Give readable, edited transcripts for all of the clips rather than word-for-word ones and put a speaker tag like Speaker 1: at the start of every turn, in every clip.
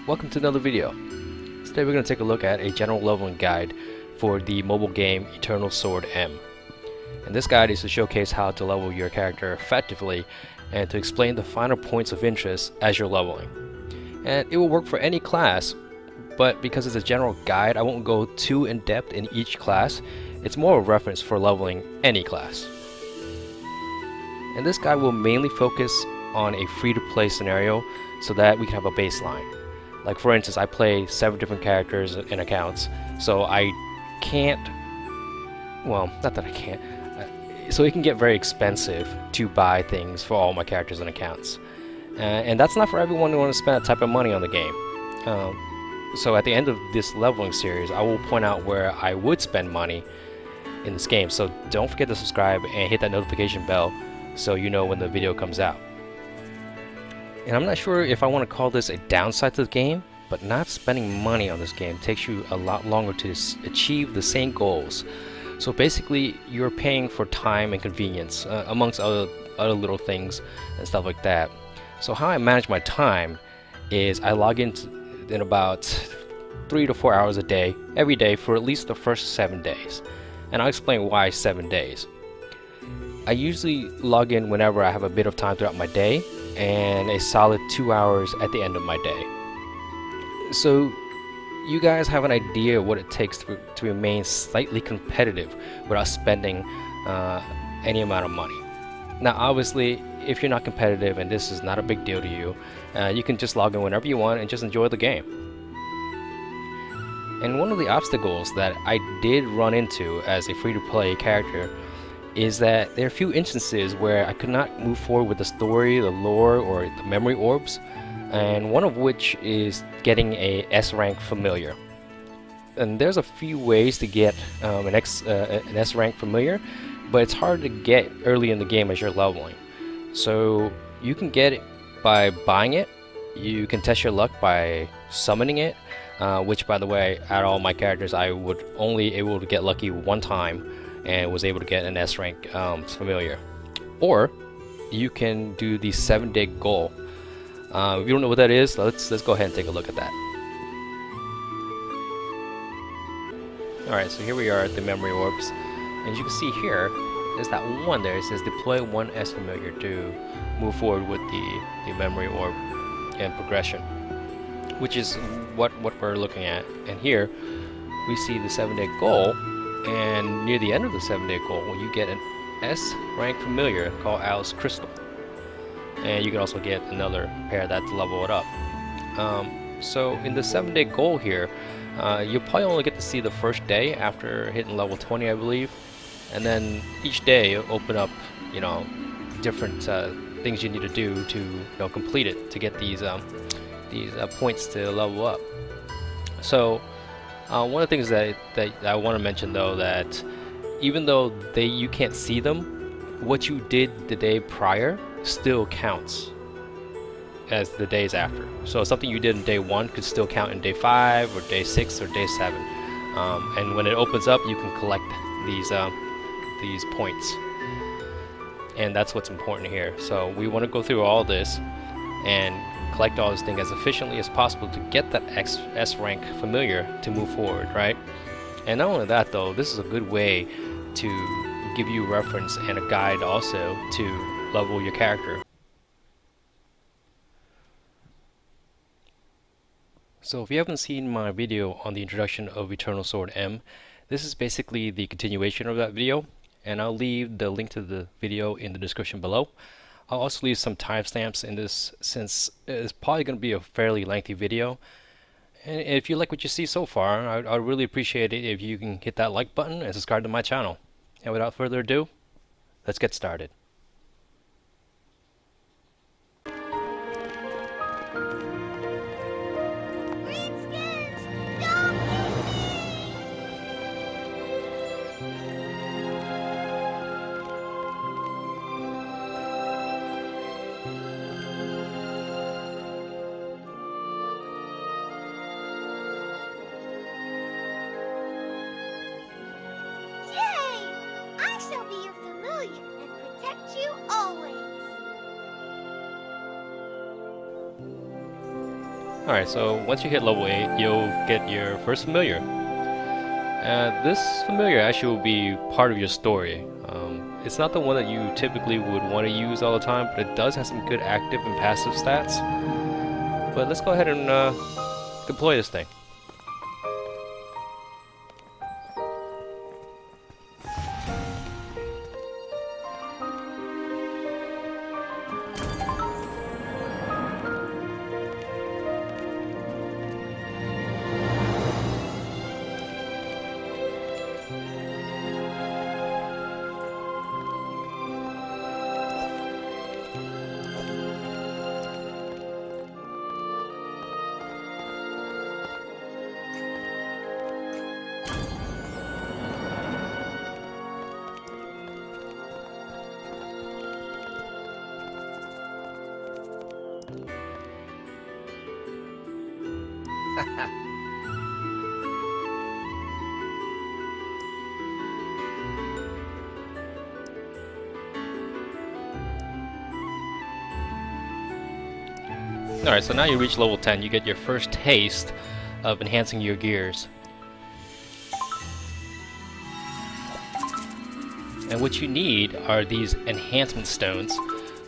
Speaker 1: Welcome to another video. Today we're going to take a look at a general leveling guide for the mobile game Eternal Sword M. And this guide is to showcase how to level your character effectively and to explain the finer points of interest as you're leveling. And it will work for any class, but because it's a general guide, I won't go too in-depth in each class. It's more of a reference for leveling any class. And this guide will mainly focus on a free-to-play scenario so that we can have a baseline. Like for instance, I play 7 different characters and accounts, so I can't, well, not that I can't, so it can get very expensive to buy things for all my characters and accounts. And that's not for everyone who wants to spend that type of money on the game. So at the end of this leveling series, I will point out where I would spend money in this game, so don't forget to subscribe and hit that notification bell so you know when the video comes out. And I'm not sure if I want to call this a downside to the game, but not spending money on this game takes you a lot longer to achieve the same goals. So basically, you're paying for time and convenience, amongst other little things and stuff like that. So how I manage my time is I log in about 3 to 4 hours a day, every day for at least the first 7 days. And I'll explain why 7 days. I usually log in whenever I have a bit of time throughout my day, and a solid 2 hours at the end of my day. So you guys have an idea of what it takes to remain slightly competitive without spending any amount of money. Now obviously, if you're not competitive and this is not a big deal to you, you can just log in whenever you want and just enjoy the game. And one of the obstacles that I did run into as a free-to-play character is that there are a few instances where I could not move forward with the story, the lore, or the memory orbs, and one of which is getting a S rank familiar. And there's a few ways to get an S rank familiar, but it's hard to get early in the game as you're leveling. So you can get it by buying it, you can test your luck by summoning it, which by the way, out of all my characters, I would only able to get lucky one time and was able to get an S rank familiar. Or you can do the 7-day goal. If you don't know what that is, let's go ahead and take a look at that. Alright, so here we are at the memory orbs. And as you can see here, there's that one there. It says deploy 1 S familiar to move forward with the memory orb and progression, which is what we're looking at. And here we see the 7-day goal. And near the end of the 7-day goal, you get an S rank familiar called Alice Crystal. And you can also get another pair that to level it up. So in the 7-day goal here, you'll probably only get to see the first day after hitting level 20, I believe. And then each day you'll open up, different things you need to do to complete it to get these points to level up. So one of the things that I want to mention though, that even though you can't see them, what you did the day prior still counts as the days after. So something you did in day 1 could still count in day 5 or day 6 or day 7. And when it opens up, you can collect these points. And that's what's important here. So we want to go through all this and collect all this thing as efficiently as possible to get that S rank familiar to move forward, right? And not only that though, this is a good way to give you reference and a guide also to level your character. So if you haven't seen my video on the introduction of Eternal Sword M, this is basically the continuation of that video, and I'll leave the link to the video in the description below. I'll also leave some timestamps in this, since it's probably going to be a fairly lengthy video. And if you like what you see so far, I'd really appreciate it if you can hit that like button and subscribe to my channel. And without further ado, let's get started.
Speaker 2: I shall be your familiar and protect
Speaker 1: Alright, so once you hit level 8, you'll get your first familiar. This familiar actually will be part of your story. It's not the one that you typically would want to use all the time, but it does have some good active and passive stats. But let's go ahead and deploy this thing. Alright, so now you reach level 10, you get your first taste of enhancing your gears. And what you need are these enhancement stones,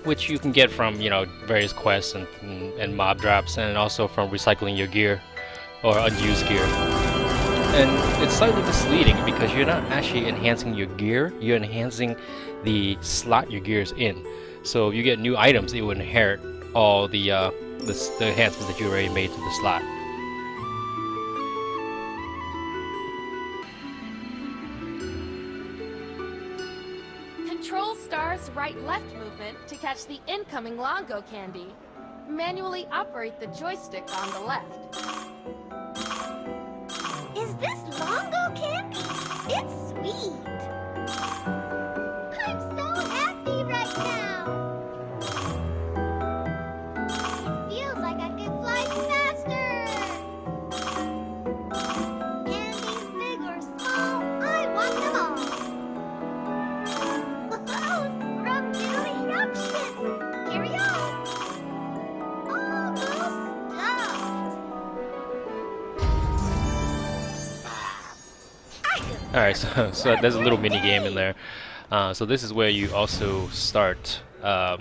Speaker 1: which you can get from, you know, various quests and mob drops, and also from recycling your gear or unused gear. And it's slightly misleading because you're not actually enhancing your gear, you're enhancing the slot your gear is in. So if you get new items, it will inherit all the enhancements that you already made to the slot.
Speaker 2: Control star's right-left movement to catch the incoming Longo candy. Manually operate the joystick on the left.
Speaker 3: Is this Longo candy? It's sweet. I'm so happy right now. It feels like I could fly faster. Candies big or small, I want them all. From new eruption. Carry on. Almost done.
Speaker 1: Alright, so there's a little mini game in there. So this is where you also start, I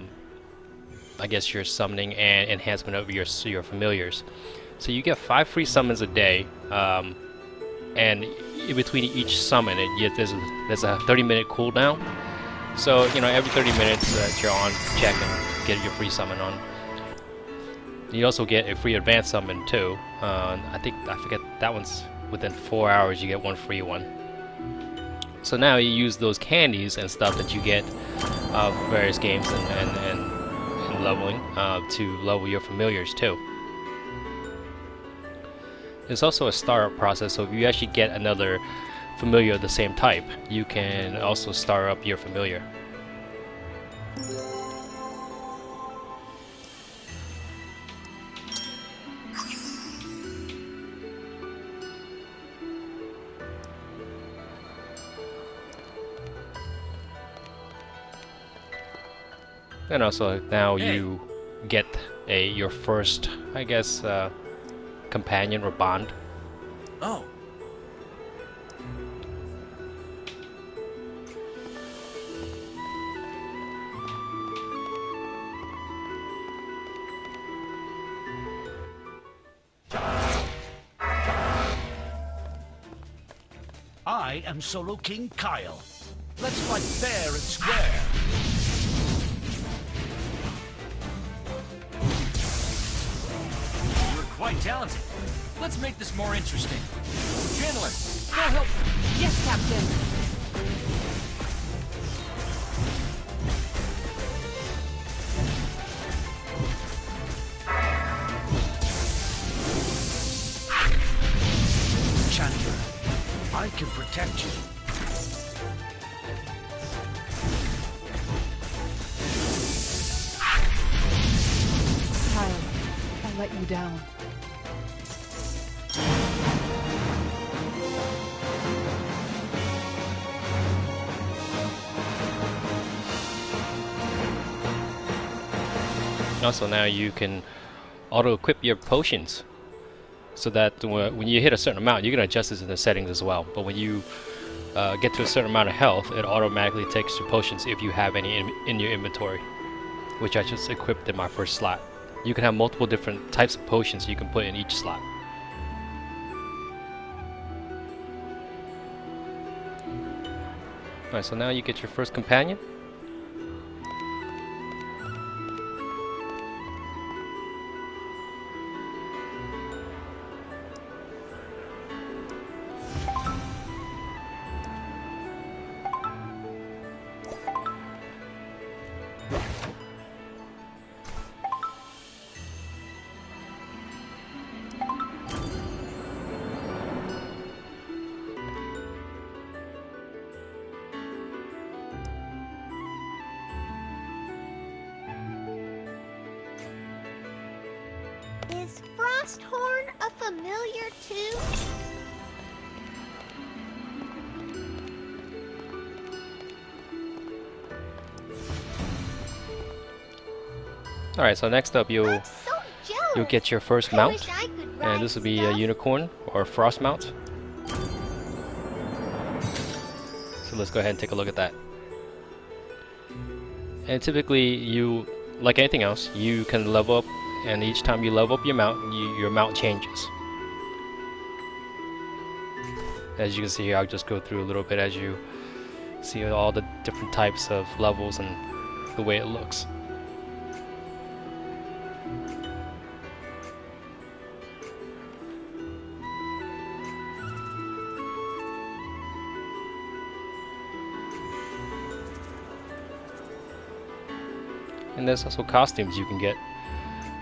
Speaker 1: guess, your summoning and enhancement of your familiars. So you get 5 free summons a day, and in between each summon, there's a 30-minute cooldown. So you know, every 30 minutes that you're on, check and get your free summon on. You also get a free advanced summon too. I forget, that one's within 4 hours. You get one free one. So now you use those candies and stuff that you get various games and leveling to level your familiars too. There's also a startup process, so if you actually get another familiar of the same type, you can also start up your familiar. And also now you get your first, I guess, companion or bond.
Speaker 4: Oh. I am Solo King Kyle. Let's fight fair and square. Quite talented. Let's make this more interesting. Chandler, go help.
Speaker 2: Yes, Captain.
Speaker 4: Chandler, I can protect you.
Speaker 2: Kyle, I let you down.
Speaker 1: Also now you can auto-equip your potions. so that when you hit a certain amount, you can adjust this in the settings as well. But when you get to a certain amount of health, it automatically takes your potions if you have any in your inventory, which I just equipped in my first slot. You can have multiple different types of potions you can put in each slot. Alright, so now you get your first companion.
Speaker 3: Is Frosthorn a familiar too?
Speaker 1: Alright, so next up you'll
Speaker 3: I'm so jealous.
Speaker 1: get your first
Speaker 3: I
Speaker 1: mount,
Speaker 3: wish I could
Speaker 1: and
Speaker 3: ride
Speaker 1: this will be a
Speaker 3: stuff.
Speaker 1: unicorn or frost mount. So let's go ahead and take a look at that. And typically, you, like anything else, you can level up, and each time you level up your mount, your mount changes. As you can see here, I'll just go through a little bit as you see all the different types of levels and the way it looks. And there's also costumes you can get.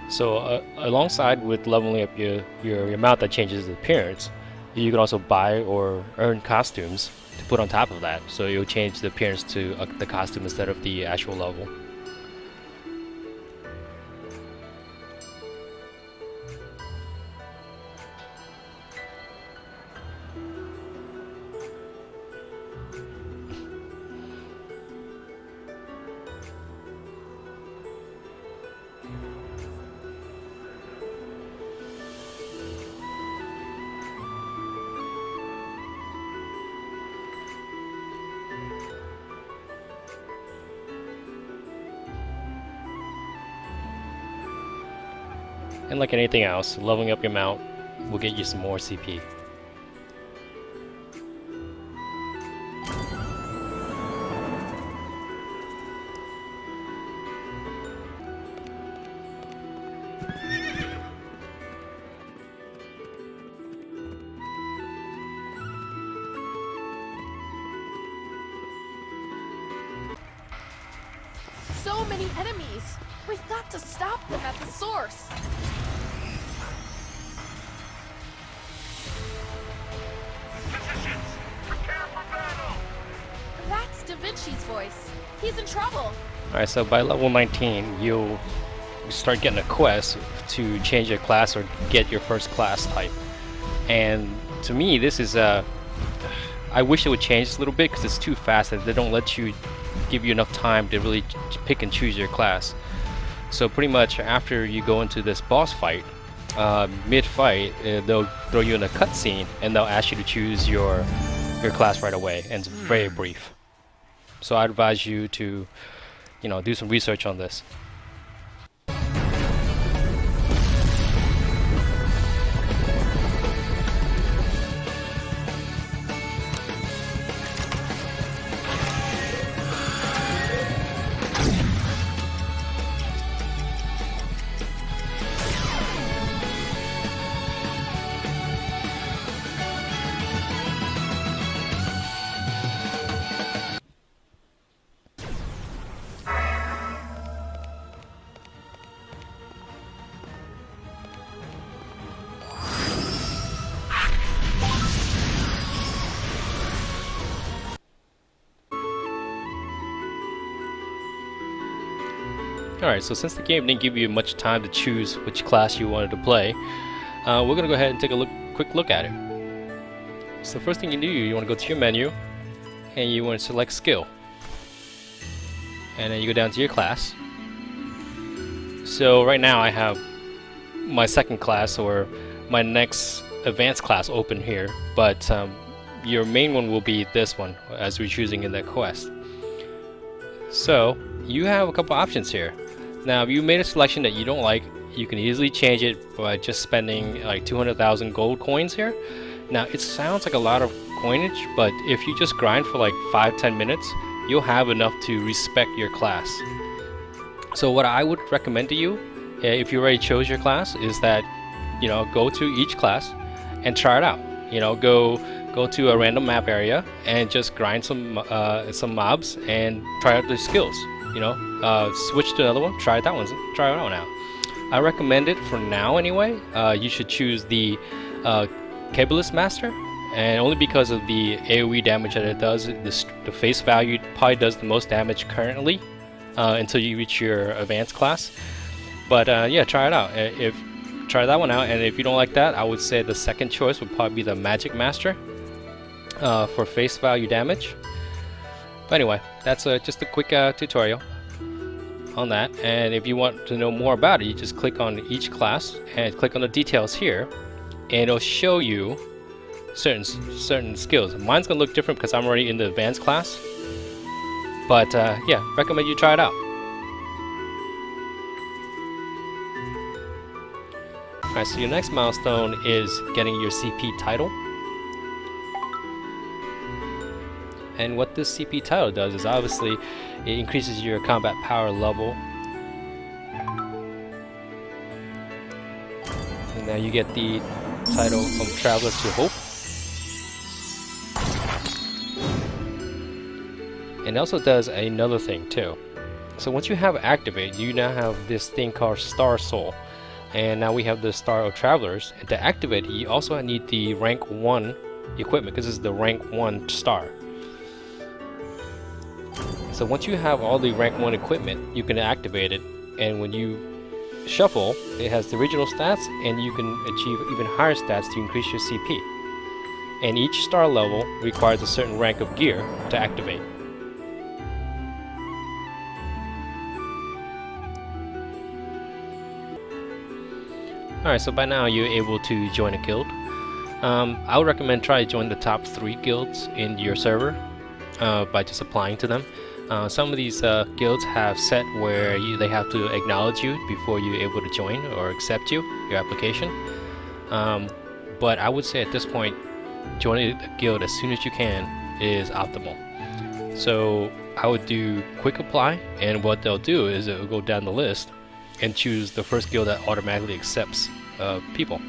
Speaker 1: So alongside with leveling up your mount that changes the appearance, you can also buy or earn costumes to put on top of that. So you'll change the appearance to the costume instead of the actual level. And like anything else, leveling up your mount will get you some more CP.
Speaker 2: So many enemies! We've got to stop them at the source!
Speaker 4: Physicians, prepare for battle!
Speaker 2: That's Da Vinci's voice. He's in trouble.
Speaker 1: Alright, so by level 19, you'll start getting a quest to change your class or get your first class type. And to me, this is I wish it would change this a little bit because it's too fast and they don't let you give you enough time to really pick and choose your class. So pretty much after you go into this boss fight, mid-fight, they'll throw you in a cutscene and they'll ask you to choose your class right away, and it's very brief. So I advise you to, do some research on this. Alright, so since the game didn't give you much time to choose which class you wanted to play, we're going to go ahead and take a quick look at it. So the first thing you do, you want to go to your menu, and you want to select skill. And then you go down to your class. So right now I have my second class, or my next advanced class open here, but your main one will be this one as we're choosing in that quest. So you have a couple options here. Now if you made a selection that you don't like, you can easily change it by just spending like 200,000 gold coins here. Now it sounds like a lot of coinage, but if you just grind for like 5-10 minutes, you'll have enough to respec your class. So what I would recommend to you, if you already chose your class, is that, you know, go to each class and try it out. You know, go to a random map area and just grind some mobs and try out the skills. You know, switch to another one, try that one out. I recommend it for now anyway. You should choose the Kabbalist Master, and only because of the AoE damage that it does. The face value probably does the most damage currently until you reach your advanced class. But yeah, try it out. Try that one out, and if you don't like that, I would say the second choice would probably be the Magic Master for face value damage. But anyway, that's just a quick tutorial on that. And if you want to know more about it, you just click on each class and click on the details here, and it'll show you certain skills. Mine's gonna look different because I'm already in the advanced class, but yeah, recommend you try it out. Alright, so your next milestone is getting your CP title. And what this CP title does is obviously it increases your combat power level. And now you get the title from Traveler to Hope. And it also does another thing too. So once you have activate, you now have this thing called Star Soul. And now we have the Star of Travelers. And to activate, you also need the rank 1 equipment, because this is the rank 1 star. So once you have all the rank 1 equipment, you can activate it, and when you shuffle, it has the original stats, and you can achieve even higher stats to increase your CP. And each star level requires a certain rank of gear to activate. Alright, so by now you're able to join a guild. I would recommend try to join the top 3 guilds in your server by just applying to them. Some of these guilds have set where they have to acknowledge you before you're able to join or accept your application. But I would say at this point, joining a guild as soon as you can is optimal. So I would do quick apply, and what they'll do is it will go down the list and choose the first guild that automatically accepts people.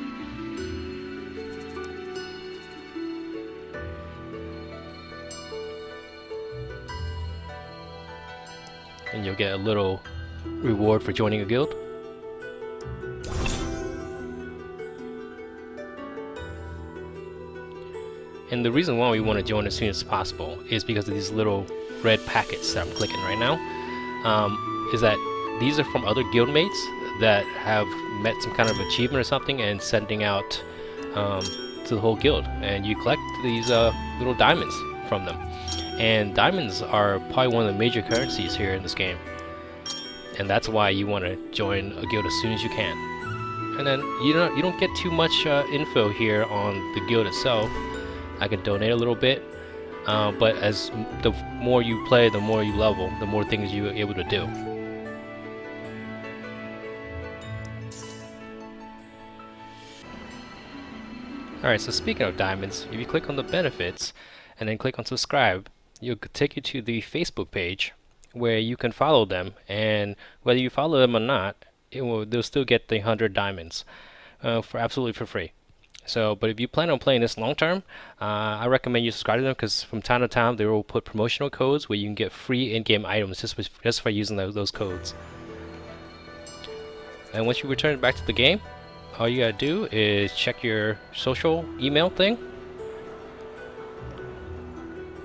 Speaker 1: And you'll get a little reward for joining a guild. And the reason why we want to join as soon as possible is because of these little red packets that I'm clicking right now. Is that these are from other guildmates that have met some kind of achievement or something and sending out to the whole guild. And you collect these little diamonds from them. And diamonds are probably one of the major currencies here in this game. And that's why you want to join a guild as soon as you can. And then you don't get too much info here on the guild itself. I can donate a little bit, but as the more you play, the more you level, the more things you're able to do. Alright, so speaking of diamonds, if you click on the benefits and then click on subscribe, it'll take you to the Facebook page where you can follow them, and whether you follow them or not, they'll still get the 100 diamonds for absolutely for free. So, but if you plan on playing this long term, I recommend you subscribe to them, because from time to time they will put promotional codes where you can get free in-game items just by using those codes. And once you return back to the game, all you gotta do is check your social email thing.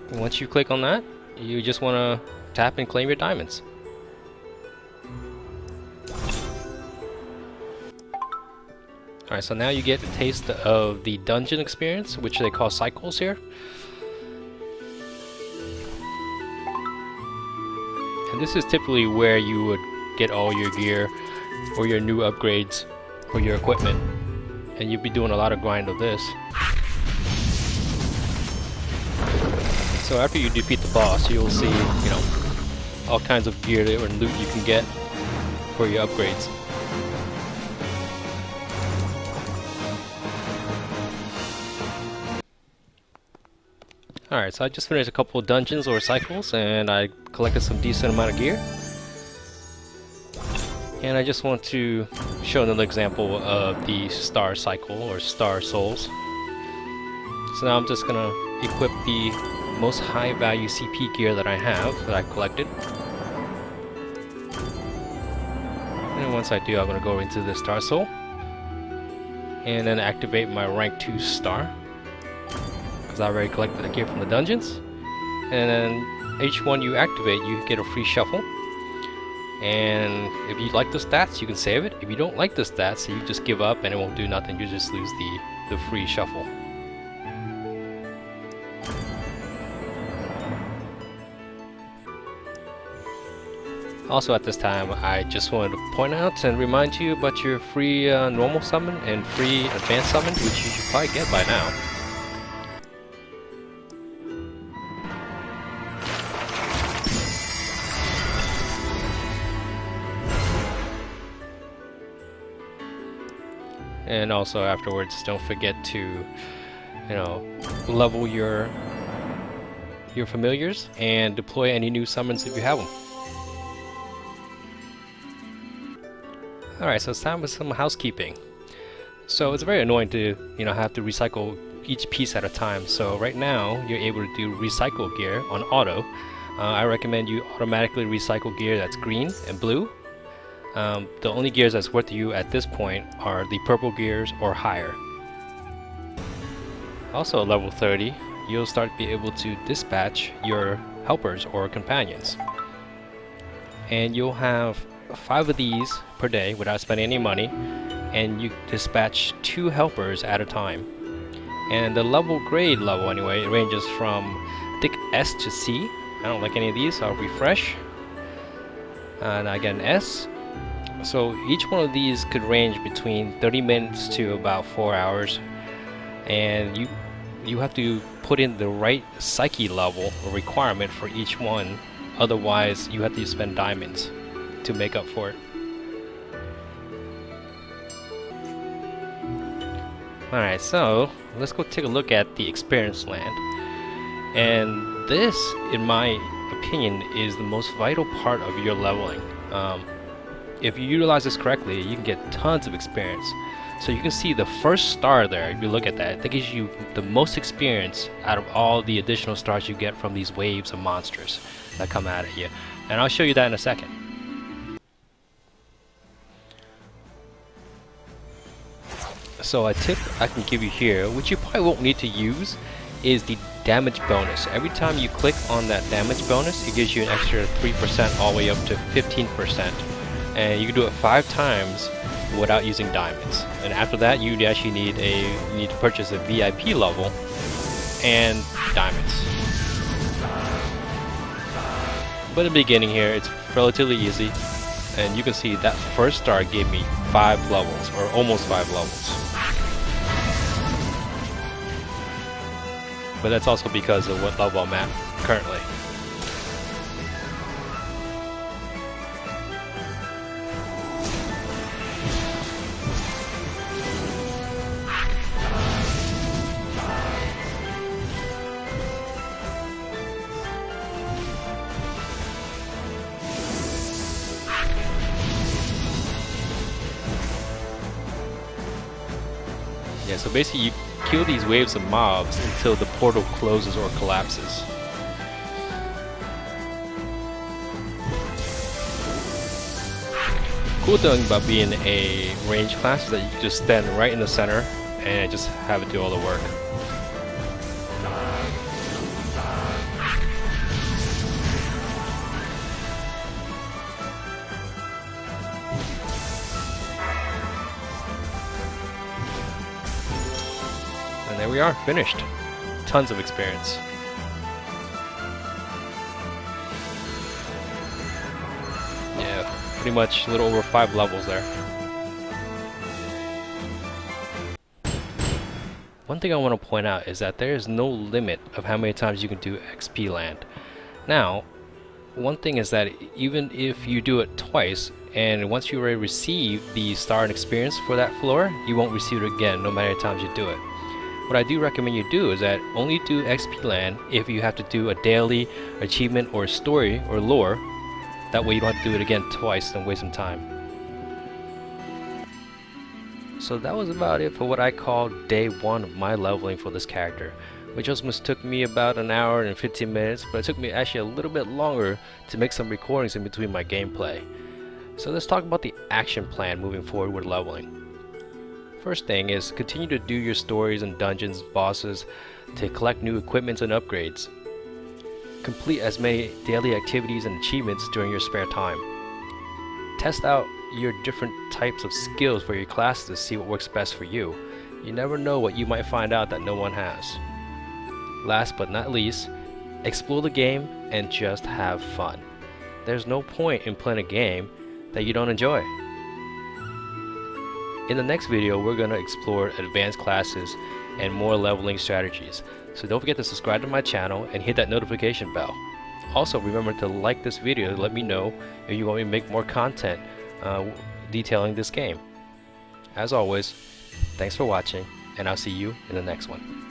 Speaker 1: And once you click on that, you just want to tap and claim your diamonds. Alright, so now you get a taste of the dungeon experience, which they call cycles here. And this is typically where you would get all your gear or your new upgrades or your equipment. and you'll be doing a lot of grind of this. So after you defeat the boss, you'll see, you know, all kinds of gear or loot you can get for your upgrades. Alright, so I just finished a couple of dungeons or cycles, and I collected some decent amount of gear. And I just want to show another example of the star cycle, or star souls. So now I'm just gonna equip the most high value CP gear that I have, that I collected. And once I do, I'm gonna go into the star soul. And then activate my rank 2 star. Because I already collected the gear from the dungeons. And then each one you activate, you get a free shuffle. And if you like the stats, you can save it. If you don't like the stats, you just give up and it won't do nothing. You just lose the free shuffle. Also at this time, I just wanted to point out and remind you about your free normal summon and free advanced summon, which you should probably get by now. And also afterwards, don't forget to, you know, level your familiars and deploy any new summons if you have them. Alright, so it's time for some housekeeping. So it's very annoying to, you know, have to recycle each piece at a time. So right now, you're able to do recycle gear on auto. I recommend you automatically recycle gear that's green and blue. The only gears that's worth to you at this point are the purple gears or higher. Also at level 30, you'll start to be able to dispatch your helpers or companions. And you'll have 5 of these per day without spending any money, and you dispatch 2 helpers at a time. And the grade level anyway, it ranges from I think S to C. I don't like any of these, so I'll refresh. And I get an S. So each one of these could range between 30 minutes to about 4 hours, and you have to put in the right psyche level or requirement for each one, otherwise you have to spend diamonds to make up for it. Alright, so let's go take a look at the experience land. And this, in my opinion, is the most vital part of your leveling. If you utilize this correctly, you can get tons of experience. So you can see the first star there, if you look at that, that gives you the most experience out of all the additional stars you get from these waves of monsters that come out at you. And I'll show you that in a second. So a tip I can give you here, which you probably won't need to use, is the damage bonus. Every time you click on that damage bonus, it gives you an extra 3% all the way up to 15%. And you can do it 5 times without using diamonds. And after that, you actually need to purchase a VIP level and diamonds. But in the beginning here, it's relatively easy, and you can see that first star gave me 5 levels, or almost 5 levels. But that's also because of what level I'm at currently. Yeah, so basically you kill these waves of mobs until the portal closes or collapses. Cool thing about being a range class is that you can just stand right in the center and just have it do all the work. And there we are, finished. Tons of experience. Yeah, pretty much a little over 5 levels there. One thing I want to point out is that there is no limit of how many times you can do XP Land. Now, one thing is that even if you do it twice, and once you already receive the star and experience for that floor, you won't receive it again no matter how many times you do it. What I do recommend you do is that only do XP Land if you have to do a daily achievement or story or lore. That way you don't have to do it again twice and waste some time. So that was about it for what I call day 1 of my leveling for this character, which almost took me about an hour and 15 minutes, but it took me actually a little bit longer to make some recordings in between my gameplay. So let's talk about the action plan moving forward with leveling. First thing is continue to do your stories and dungeons, bosses, to collect new equipments and upgrades. Complete as many daily activities and achievements during your spare time. Test out your different types of skills for your classes to see what works best for you. You never know what you might find out that no one has. Last but not least, explore the game and just have fun. There's no point in playing a game that you don't enjoy. In the next video, we're going to explore advanced classes and more leveling strategies. So don't forget to subscribe to my channel and hit that notification bell. Also remember to like this video to let me know if you want me to make more content detailing this game. As always, thanks for watching, and I'll see you in the next one.